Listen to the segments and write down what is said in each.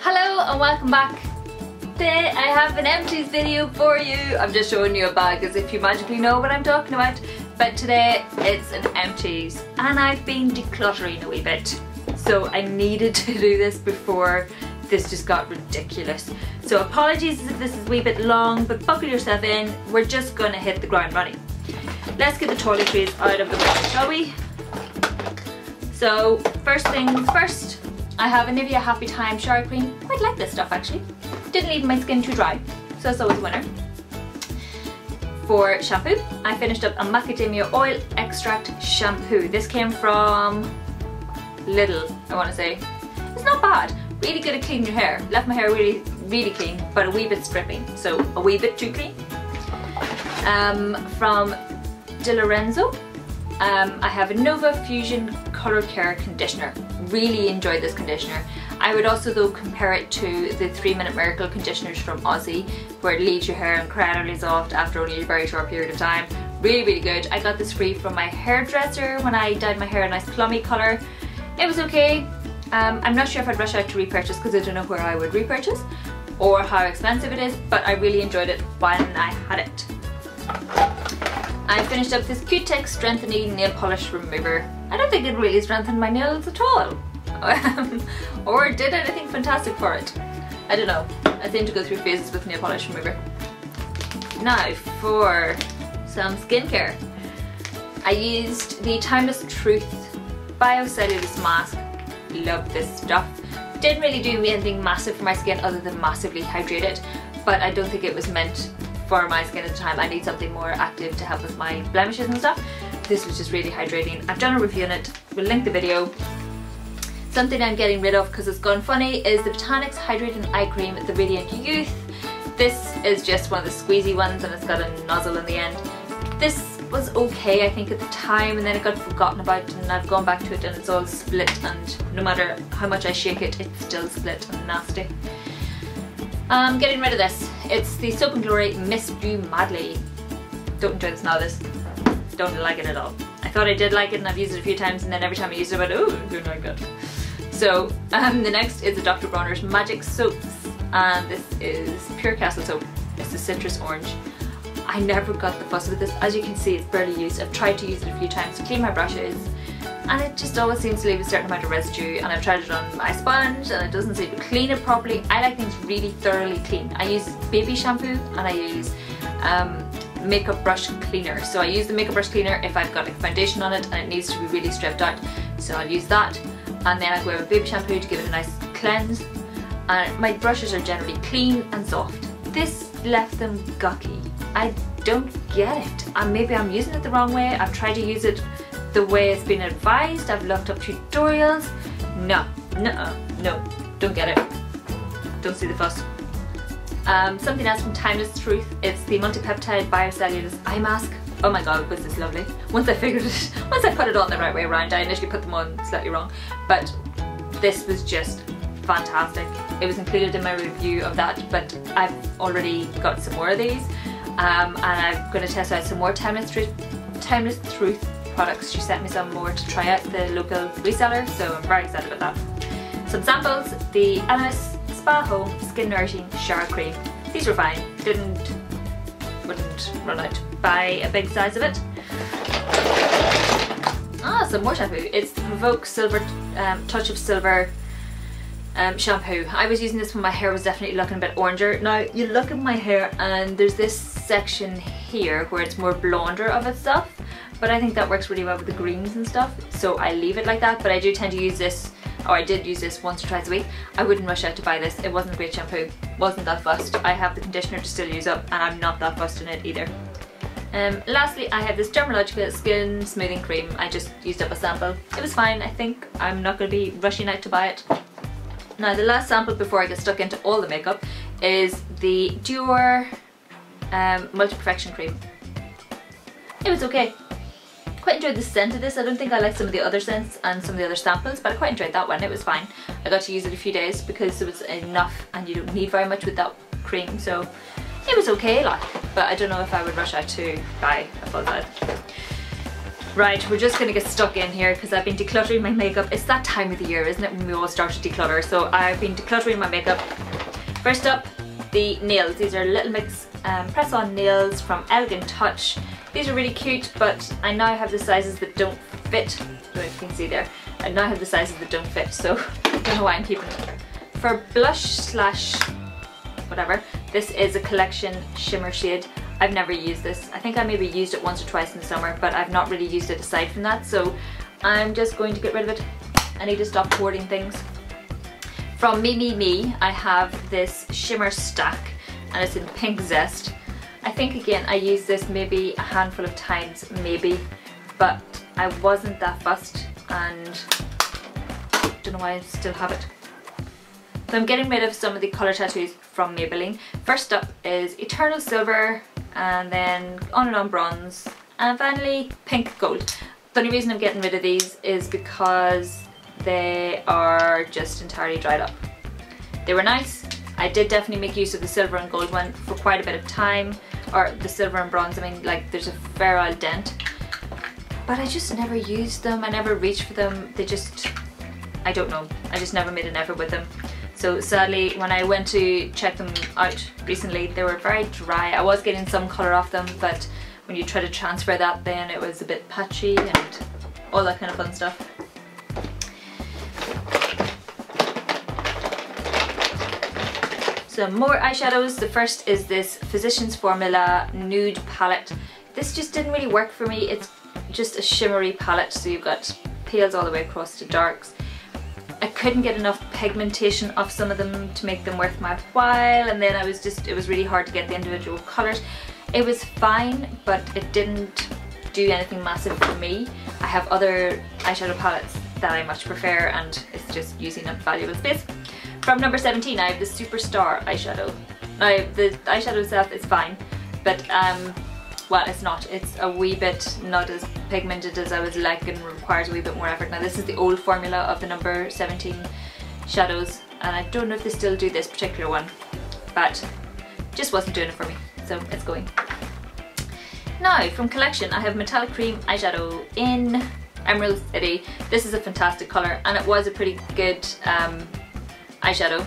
Hello and welcome back. Today I have an empties video for you. I'm just showing you a bag as if you magically know what I'm talking about. But today it's an empties and I've been decluttering a wee bit. So I needed to do this before this just got ridiculous. So apologies if this is a wee bit long, but buckle yourself in. We're just gonna hit the ground running. Let's get the toiletries out of the way, shall we? So first things first, I have a Nivea Happy Time shower cream. Quite like this stuff actually. Didn't leave my skin too dry, so that's always a winner. For shampoo, I finished up a macadamia oil extract shampoo. This came from Lidl, I want to say. It's not bad. Really good at cleaning your hair. Left my hair really clean, but a wee bit stripping, so a wee bit too clean. From Di Lorenzo, I have a Nova Fusion Color Care Conditioner. Really enjoyed this conditioner. I would also though compare it to the 3-Minute Miracle conditioners from Aussie, where it leaves your hair incredibly soft after only a very short period of time. Really good. I got this free from my hairdresser when I dyed my hair a nice plummy colour. It was okay. I'm not sure if I'd rush out to repurchase because I don't know where I would repurchase or how expensive it is, but I really enjoyed it when I had it. I finished up this Q-Tech Strengthening Nail Polish Remover. I don't think it really strengthened my nails at all. Or did anything fantastic for it. I don't know. I seem to go through phases with nail polish remover. Now for some skincare. I used the Timeless Truth Biocellulose Mask. Love this stuff. Didn't really do anything massive for my skin other than massively hydrate it, but I don't think it was meant for my skin at the time. I need something more active to help with my blemishes and stuff. This was just really hydrating. I've done a review on it. We'll link the video. Something I'm getting rid of because it's gone funny is the Botanics Hydrating Eye Cream, the Radiant Youth. This is just one of the squeezy ones and it's got a nozzle in the end. This was okay I think at the time, and then it got forgotten about and I've gone back to it and it's all split, and no matter how much I shake it, it's still split and nasty. I'm getting rid of this. It's the Soap and Glory Miss You Madly. Don't enjoy the smell of this. Don't like it at all. I thought I did like it and I've used it a few times, and then every time I use it I went, oh, I don't like it. So the next is the Dr. Bronner's Magic Soaps, and this is Pure Castle Soap. It's the citrus orange. I never got the fuss with this. As you can see, it's barely used. I've tried to use it a few times to clean my brushes and it just always seems to leave a certain amount of residue, and I've tried it on my sponge and it doesn't seem to clean it properly. I like things really thoroughly clean. I use baby shampoo and I use makeup brush cleaner. So I use the makeup brush cleaner if I've got a foundation on it and it needs to be really stripped out. So I'll use that, and then I go with baby shampoo to give it a nice cleanse. And my brushes are generally clean and soft. This left them gawky. I don't get it. Maybe I'm using it the wrong way. I've tried to use it the way it's been advised. I've looked up tutorials. No, don't get it. Don't see the fuss. Something else from Timeless Truth. It's the Multipeptide Biocellulose Eye Mask. Oh my god, was this lovely. Once I put it on the right way around, I initially put them on slightly wrong, but this was just fantastic. It was included in my review of that, but I've already got some more of these, and I'm going to test out some more Timeless Truth products. She sent me some more to try out, the local reseller, so I'm very excited about that. Some samples, the Elemis Spa Home Skin Nourishing Shower Cream. These were fine, wouldn't run out. Buy a big size of it. Some more shampoo. It's the Provoke Silver Touch of Silver shampoo. I was using this when my hair was definitely looking a bit oranger. Now you look at my hair and there's this section here where it's more blonder of itself, but I think that works really well with the greens and stuff, so I leave it like that. But I do tend to use this, or I did use this once or twice a week. I wouldn't rush out to buy this. It wasn't a great shampoo. Wasn't that fussed. I have the conditioner to still use up and I'm not that fussed in it either. Lastly, I have this Dermalogica Skin Smoothing Cream. I just used up a sample. It was fine, I think. I'm not going to be rushing out to buy it. Now the last sample before I get stuck into all the makeup is the Dior Multi-Perfection Cream. It was okay. Quite enjoyed the scent of this. I don't think I like some of the other scents and some of the other samples, but I quite enjoyed that one. It was fine. I got to use it a few days because it was enough and you don't need very much with that cream, so it was okay, like, but I don't know if I would rush out to buy a full set. Right, we're just gonna get stuck in here because I've been decluttering my makeup. It's that time of the year, isn't it, when we all start to declutter? So I've been decluttering my makeup. First up, the nails. These are Little Mix press-on nails from Elegant Touch. These are really cute, but I now have the sizes that don't fit. I don't know if you can see there. I now have the sizes that don't fit, so I don't know why I'm keeping them. For blush slash whatever, this is a Collection shimmer shade. I've never used this. I think I maybe used it once or twice in the summer, but I've not really used it aside from that, so I'm just going to get rid of it. I need to stop hoarding things. From Me, I have this shimmer stack, and it's in Pink Zest. I think again I used this maybe a handful of times, maybe, but I wasn't that fussed, and don't know why I still have it. So I'm getting rid of some of the colour tattoos from Maybelline. First up is Eternal Silver, and then On and On Bronze, and finally Pink Gold. The only reason I'm getting rid of these is because they are just entirely dried up. They were nice. I did definitely make use of the silver and gold one for quite a bit of time, or the silver and bronze. I mean, like, there's a fair old dent, but I just never used them. I never reached for them. They just, I don't know, I just never made an effort with them. So sadly, when I went to check them out recently, they were very dry. I was getting some colour off them, but when you try to transfer that, then it was a bit patchy and all that kind of fun stuff. Some more eyeshadows. The first is this Physicians Formula Nude Palette. This just didn't really work for me. It's just a shimmery palette, so you've got pales all the way across to darks. I couldn't get enough pigmentation off some of them to make them worth my while, and then it was really hard to get the individual colours. It was fine, but it didn't do anything massive for me. I have other eyeshadow palettes that I much prefer, and it's just using up valuable space. From number 17, I have the Superstar eyeshadow. Now, the eyeshadow itself is fine, but well, it's not. It's a wee bit not as pigmented as I would like and requires a wee bit more effort. Now, this is the old formula of the number 17 shadows, and I don't know if they still do this particular one, but just wasn't doing it for me, so it's going. Now, from Collection, I have Metallic Cream eyeshadow in Emerald City. This is a fantastic colour, and it was a pretty good eyeshadow.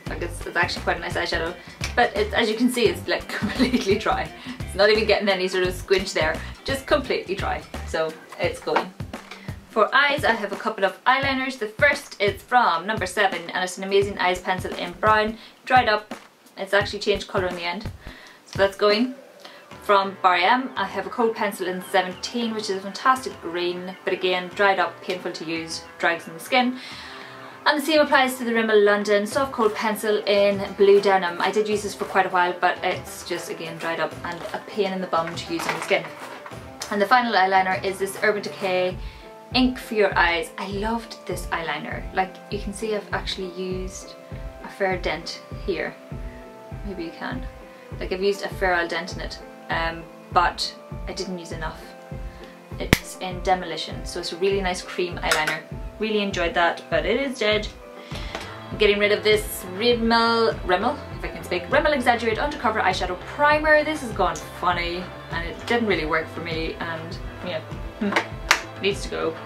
Like, it's actually quite a nice eyeshadow, but as you can see, it's like completely dry. It's not even getting any sort of squinch there, just completely dry, so it's going. For eyes, I have a couple of eyeliners. The first is from number 7, and it's an Amazing Eyes pencil in brown, dried up. It's actually changed colour in the end, so that's going. From Bothe, I have a cold pencil in 17, which is a fantastic green, but again, dried up, painful to use, drags on the skin. And the same applies to the Rimmel London Soft Cold Pencil in Blue Denim. I did use this for quite a while, but it's just, again, dried up and a pain in the bum to use on the skin. And the final eyeliner is this Urban Decay Ink for Your Eyes. I loved this eyeliner. Like, you can see I've actually used a fair dent here. Maybe you can. Like, I've used a fair old dent in it, but I didn't use enough. It's in Demolition, so it's a really nice cream eyeliner. Really enjoyed that, but it is dead. I'm getting rid of this Rimmel, if I can speak, Rimmel Exaggerate Undercover Eyeshadow Primer. This has gone funny, and it didn't really work for me, and yeah, needs to go.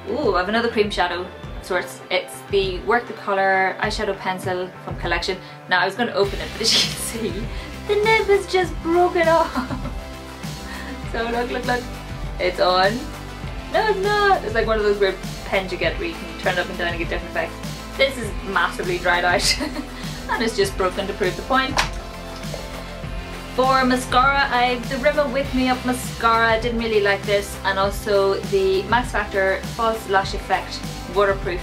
Ooh, I have another cream shadow of sorts. It's the Work the Colour eyeshadow pencil from Collection. Now, I was going to open it, but as you can see, the nib is just broken off. So look, it's on. No, it's not. It's like one of those weird pens you get where you can turn it up and down and get different effects. This is massively dried out and it's just broken to prove the point. For mascara, I have the Rimmel Wake Me Up mascara. I didn't really like this, and also the Max Factor False Lash Effect waterproof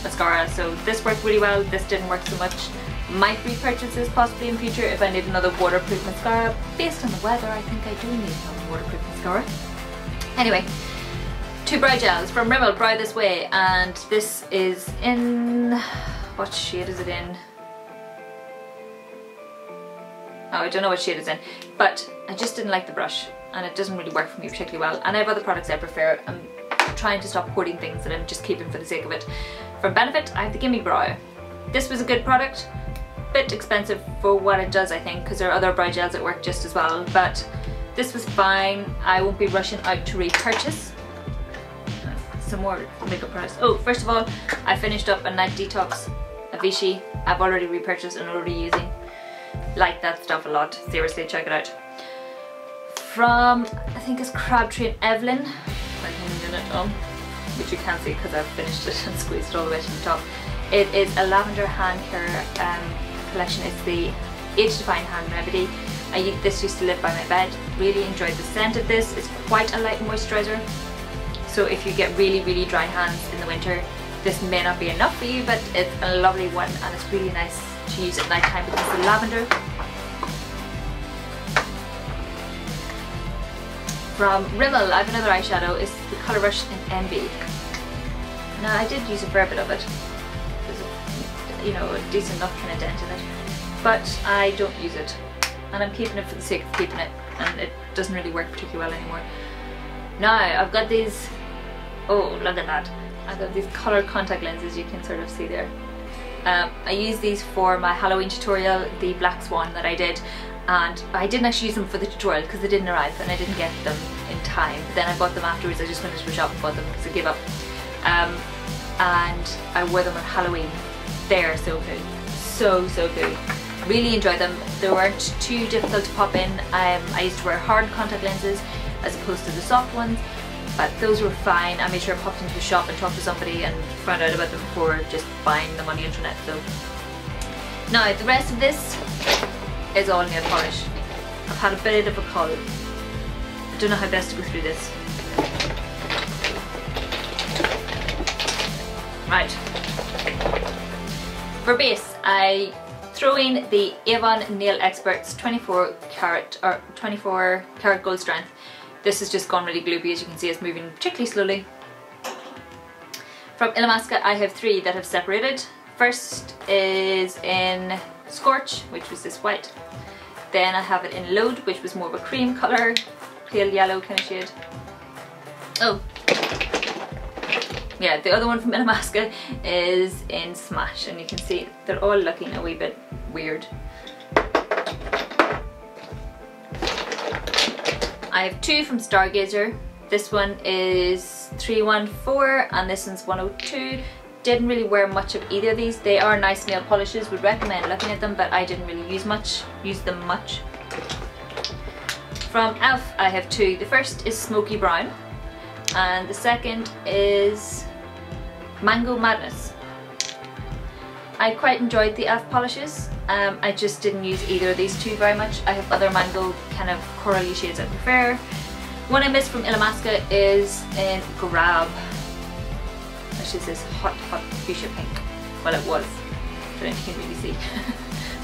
mascara. So this worked really well. This didn't work so much. Might repurchase this possibly in future if I need another waterproof mascara. Based on the weather, I think I do need another waterproof mascara. Anyway, 2 brow gels from Rimmel Brow This Way, and this is in, what shade is it in? Oh, I don't know what shade it's in, but I just didn't like the brush, and it doesn't really work for me particularly well, and I have other products I prefer. I'm trying to stop hoarding things that I'm just keeping for the sake of it. From Benefit, I have the Gimme Brow. This was a good product, bit expensive for what it does, I think, because there are other brow gels that work just as well, but This was fine. I won't be rushing out to repurchase. Some more makeup products. Oh, first of all, I finished up a night detox, a Vichy. I've already repurchased and already using. Like that stuff a lot. Seriously, check it out. From, I think it's Crabtree and Evelyn. I can it on, which you can't see because I've finished it and squeezed it all the way to the top. It is a lavender hand care collection. It's the Age Defying Hand Remedy. This used to live by my bed. Really enjoyed the scent of this. It's quite a light moisturiser. So if you get really, really dry hands in the winter, this may not be enough for you, but it's a lovely one and it's really nice to use at night time because of the lavender. From Rimmel, I have another eyeshadow. It's the Colour Rush in MB. Now I did use a fair bit of it. There's you know, a decent enough kind of dent in it. But I don't use it. And I'm keeping it for the sake of keeping it. And it doesn't really work particularly well anymore. Now I've got these, oh look at that. I've got these colour contact lenses, you can sort of see there. I used these for my Halloween tutorial, the Black Swan that I did. And I didn't actually use them for the tutorial because they didn't arrive and I didn't get them in time. But then I bought them afterwards. I just went to the shop and bought them because I gave up. And I wore them on Halloween. They're so good. So good. Really enjoyed them. They weren't too difficult to pop in. I used to wear hard contact lenses as opposed to the soft ones. But those were fine. I made sure I popped into the shop and talked to somebody and found out about them before just buying them on the internet. So now the rest of this is all nail polish. I've had a bit of a cull. I don't know how best to go through this. Right. For base, I throw in the Avon Nail Experts 24 karat gold strength. This has just gone really gloopy, as you can see it's moving particularly slowly. From Illamasqua I have 3 that have separated. First is in Scorch, which was this white. Then I have it in Load, which was more of a cream colour, pale yellow kind of shade. Oh, yeah, the other one from Illamasqua is in Smash, and you can see they're all looking a wee bit weird. I have 2 from Stargazer. This one is 314 and this one's 102. Didn't really wear much of either of these. They are nice nail polishes, would recommend looking at them, but I didn't really use them much. From e.l.f. I have 2. The first is Smoky Brown and the second is Mango Madness. I quite enjoyed the e.l.f. polishes. I just didn't use either of these 2 very much. I have other mango kind of corally shades I prefer. One I missed from Illamasqua is in Grab, which is this hot fuchsia pink. Well, it was. I don't know if you can really see.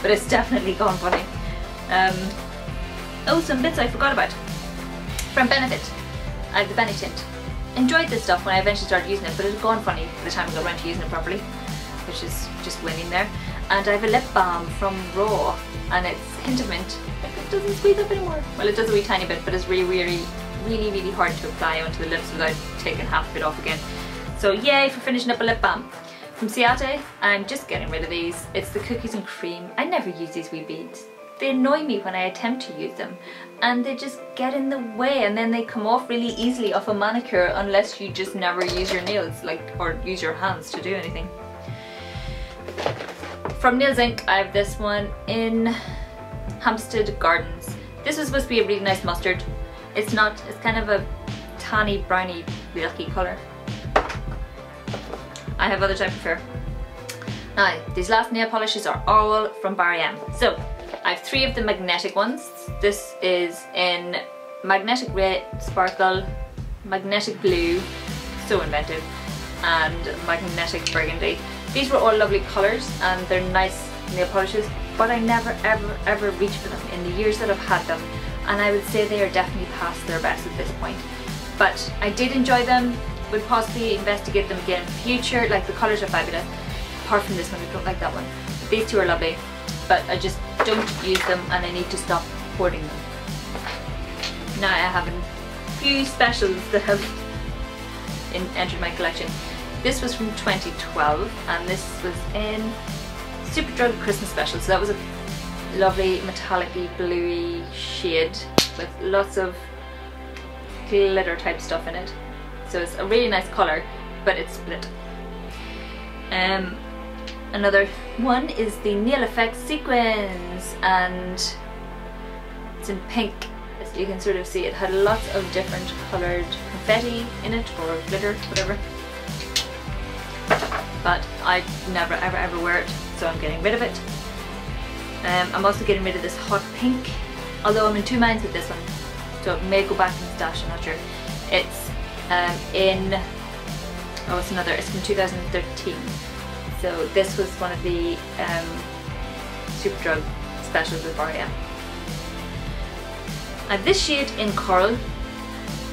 But it's definitely gone funny. Oh, some bits I forgot about. From Benefit, I have the Benny Tint. Enjoyed this stuff when I eventually started using it, but it had gone funny by the time I got around to using it properly, which is just winning there. And I have a lip balm from Raw, and it's Hint of Mint. It doesn't squeeze up anymore. Well, it does a wee tiny bit, but it's really hard to apply onto the lips without taking half of it off again. So yay for finishing up a lip balm. From Ciate, I'm just getting rid of these. It's the Cookies and Cream. I never use these wee beads. They annoy me when I attempt to use them, and they just get in the way, and then they come off really easily off a manicure unless you just never use your nails, or use your hands to do anything. From Nails Inc, I have this one in Hampstead Gardens. This was supposed to be a really nice mustard. It's not. It's kind of a tanny, browny, milky colour. I have others I prefer. Now, these last nail polishes are all from Barry M. So, I have 3 of the magnetic ones. This is in Magnetic Red Sparkle, Magnetic Blue, so inventive, and Magnetic Burgundy. These were all lovely colours and they're nice nail polishes, but I never ever reached for them in the years that I've had them, and I would say they are definitely past their best at this point. But I did enjoy them, would possibly investigate them again in the future. Like, the colours are fabulous, apart from this one, I don't like that one. But these 2 are lovely, but I just don't use them and I need to stop hoarding them. Now I have a few specials that have entered my collection. This was from 2012 and this was in Superdrug Christmas Special, so that was lovely metallic-y bluey shade with lots of glitter type stuff in it. So it's a really nice colour, but it's split. Another one is the Nail Effect Sequins, and it's in pink. As you can sort of see, it had lots of different coloured confetti in it, or glitter, whatever. But I never ever wear it, so I'm getting rid of it. I'm also getting rid of this hot pink, although I'm in two minds with this one, so it may go back in the stash, I'm not sure. It's it's from 2013. So this was one of the Superdrug specials with Bothe. I have this shade in coral.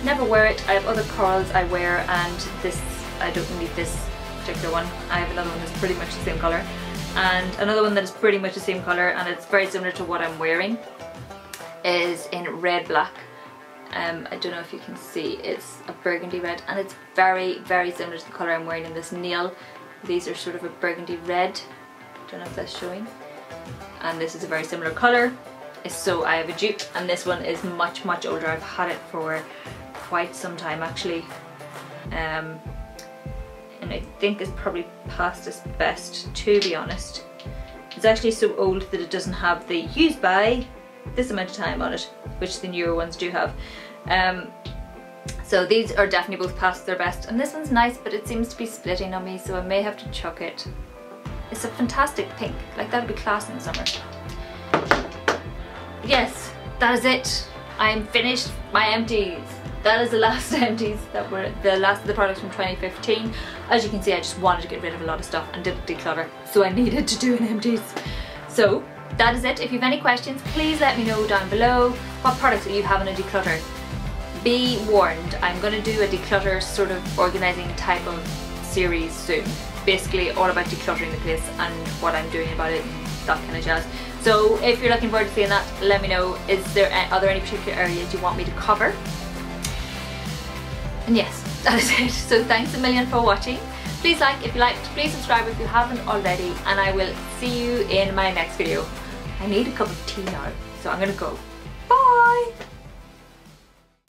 Never wear it. I have other corals I wear, and this, I don't need this particular one. I have another one that's pretty much the same colour, and another one that is pretty much the same colour, and it's very similar to what I'm wearing, is in red black. I don't know if you can see, it's a burgundy red, and it's very similar to the colour I'm wearing in this nail. These are sort of a burgundy red, don't know if that's showing, and this is a very similar colour. So I have a dupe, and this one is much older. I've had it for quite some time actually, and I think it's probably past its best, to be honest. It's actually so old that it doesn't have the used by this amount of time on it, which the newer ones do have. So these are definitely both past their best, and this one's nice, but it seems to be splitting on me, so I may have to chuck it. It's a fantastic pink, like that would be class in the summer. Yes, that is it. I am finished my empties. That is the last empties that were the last of the products from 2015. As you can see, I just wanted to get rid of a lot of stuff and didn't declutter, so I needed to do an empties. So that is it. If you have any questions, please let me know down below. What products are you having a declutter? Be warned, I'm going to do a declutter sort of organising type of series soon. Basically all about decluttering the place and what I'm doing about it and that kind of jazz. So if you're looking forward to seeing that, let me know. Are there any particular areas you want me to cover? And yes, that is it. So thanks a million for watching. Please like if you liked, please subscribe if you haven't already, and I will see you in my next video. I need a cup of tea now, so I'm gonna go. Bye!